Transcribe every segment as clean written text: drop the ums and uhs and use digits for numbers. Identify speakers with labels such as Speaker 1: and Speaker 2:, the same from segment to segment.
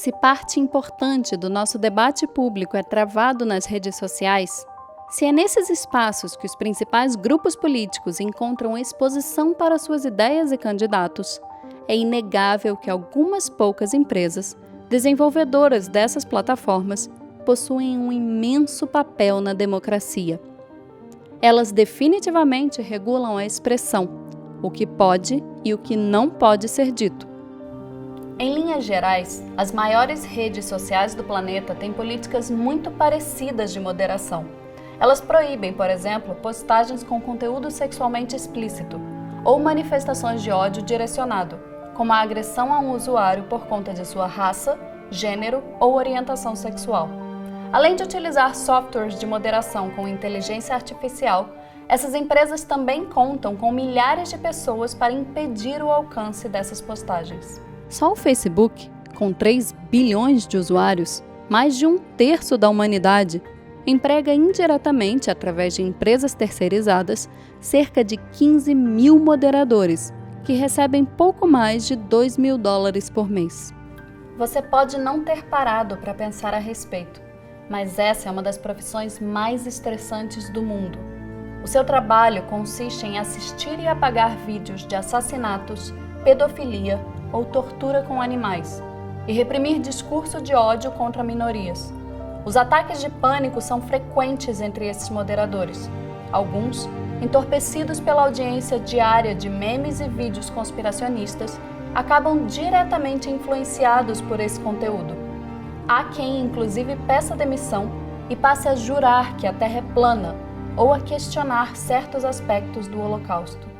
Speaker 1: Se parte importante do nosso debate público é travado nas redes sociais, se é nesses espaços que os principais grupos políticos encontram exposição para suas ideias e candidatos, é inegável que algumas poucas empresas, desenvolvedoras dessas plataformas, possuem um imenso papel na democracia. Elas definitivamente regulam a expressão, o que pode e o que não pode ser dito. Em linhas gerais, as maiores redes sociais do planeta têm políticas muito parecidas de moderação. Elas proíbem, por exemplo, postagens com conteúdo sexualmente explícito ou manifestações de ódio direcionado, como a agressão a um usuário por conta de sua raça, gênero ou orientação sexual. Além de utilizar softwares de moderação com inteligência artificial, essas empresas também contam com milhares de pessoas para impedir o alcance dessas postagens. Só o Facebook, com 3 bilhões de usuários, mais de 1/3 da humanidade, emprega indiretamente, através de empresas terceirizadas, cerca de 15 mil moderadores, que recebem pouco mais de $2.000 por mês. Você pode não ter parado para pensar a respeito, mas essa é uma das profissões mais estressantes do mundo. O seu trabalho consiste em assistir e apagar vídeos de assassinatos, pedofilia ou tortura com animais, e reprimir discurso de ódio contra minorias. Os ataques de pânico são frequentes entre esses moderadores. Alguns, entorpecidos pela audiência diária de memes e vídeos conspiracionistas, acabam diretamente influenciados por esse conteúdo. Há quem, inclusive, peça demissão e passe a jurar que a Terra é plana ou a questionar certos aspectos do Holocausto.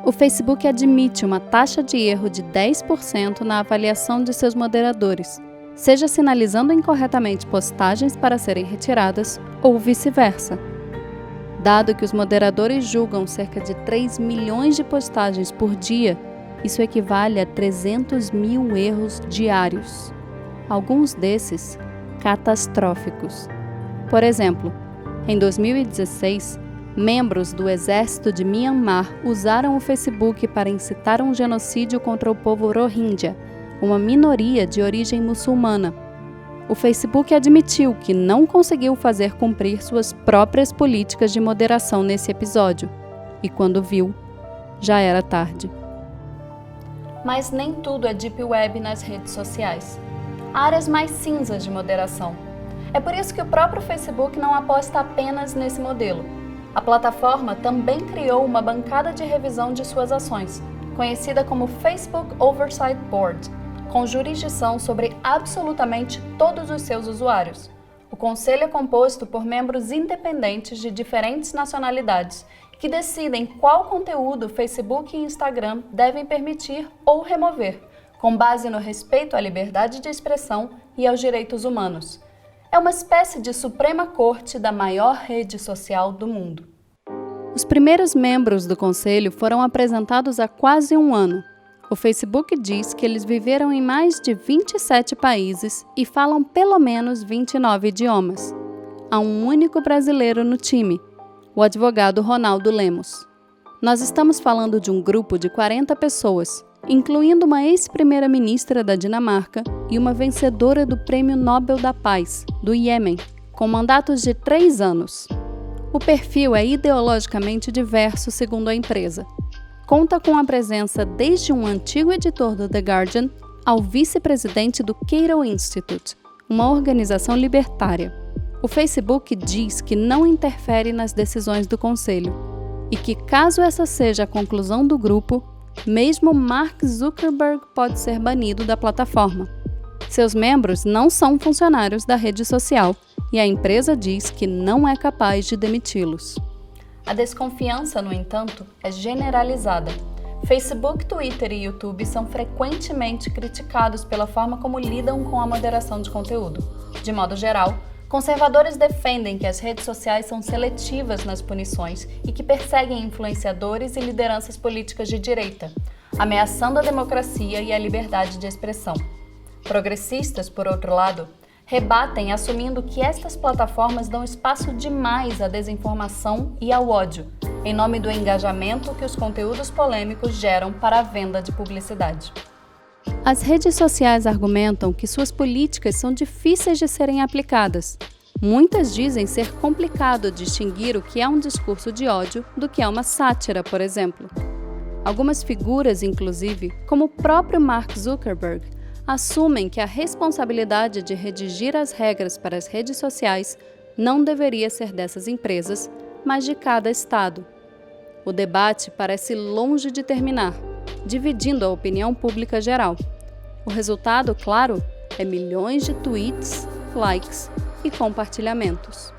Speaker 1: O Facebook admite uma taxa de erro de 10% na avaliação de seus moderadores, seja sinalizando incorretamente postagens para serem retiradas ou vice-versa. Dado que os moderadores julgam cerca de 3 milhões de postagens por dia, isso equivale a 300 mil erros diários. Alguns desses catastróficos. Por exemplo, em 2016, membros do exército de Myanmar usaram o Facebook para incitar um genocídio contra o povo Rohingya, uma minoria de origem muçulmana. O Facebook admitiu que não conseguiu fazer cumprir suas próprias políticas de moderação nesse episódio, e quando viu, já era tarde. Mas nem tudo é Deep Web nas redes sociais. Há áreas mais cinzas de moderação. É por isso que o próprio Facebook não aposta apenas nesse modelo. A plataforma também criou uma bancada de revisão de suas ações, conhecida como Facebook Oversight Board, com jurisdição sobre absolutamente todos os seus usuários. O conselho é composto por membros independentes de diferentes nacionalidades, que decidem qual conteúdo Facebook e Instagram devem permitir ou remover, com base no respeito à liberdade de expressão e aos direitos humanos. É uma espécie de Suprema Corte da maior rede social do mundo. Os primeiros membros do conselho foram apresentados há quase um ano. O Facebook diz que eles viveram em mais de 27 países e falam pelo menos 29 idiomas. Há um único brasileiro no time, o advogado Ronaldo Lemos. Nós estamos falando de um grupo de 40 pessoas, incluindo uma ex-primeira-ministra da Dinamarca e uma vencedora do Prêmio Nobel da Paz, do Iêmen, com mandatos de 3 anos. O perfil é ideologicamente diverso, segundo a empresa. Conta com a presença desde um antigo editor do The Guardian ao vice-presidente do Cato Institute, uma organização libertária. O Facebook diz que não interfere nas decisões do conselho e que, caso essa seja a conclusão do grupo, mesmo Mark Zuckerberg pode ser banido da plataforma. Seus membros não são funcionários da rede social e a empresa diz que não é capaz de demiti-los. A desconfiança, no entanto, é generalizada. Facebook, Twitter e YouTube são frequentemente criticados pela forma como lidam com a moderação de conteúdo. De modo geral, conservadores defendem que as redes sociais são seletivas nas punições e que perseguem influenciadores e lideranças políticas de direita, ameaçando a democracia e a liberdade de expressão. Progressistas, por outro lado, rebatem assumindo que estas plataformas dão espaço demais à desinformação e ao ódio, em nome do engajamento que os conteúdos polêmicos geram para a venda de publicidade. As redes sociais argumentam que suas políticas são difíceis de serem aplicadas. Muitas dizem ser complicado distinguir o que é um discurso de ódio do que é uma sátira, por exemplo. Algumas figuras, inclusive, como o próprio Mark Zuckerberg, assumem que a responsabilidade de redigir as regras para as redes sociais não deveria ser dessas empresas, mas de cada estado. O debate parece longe de terminar, dividindo a opinião pública geral. O resultado, claro, é milhões de tweets, likes e compartilhamentos.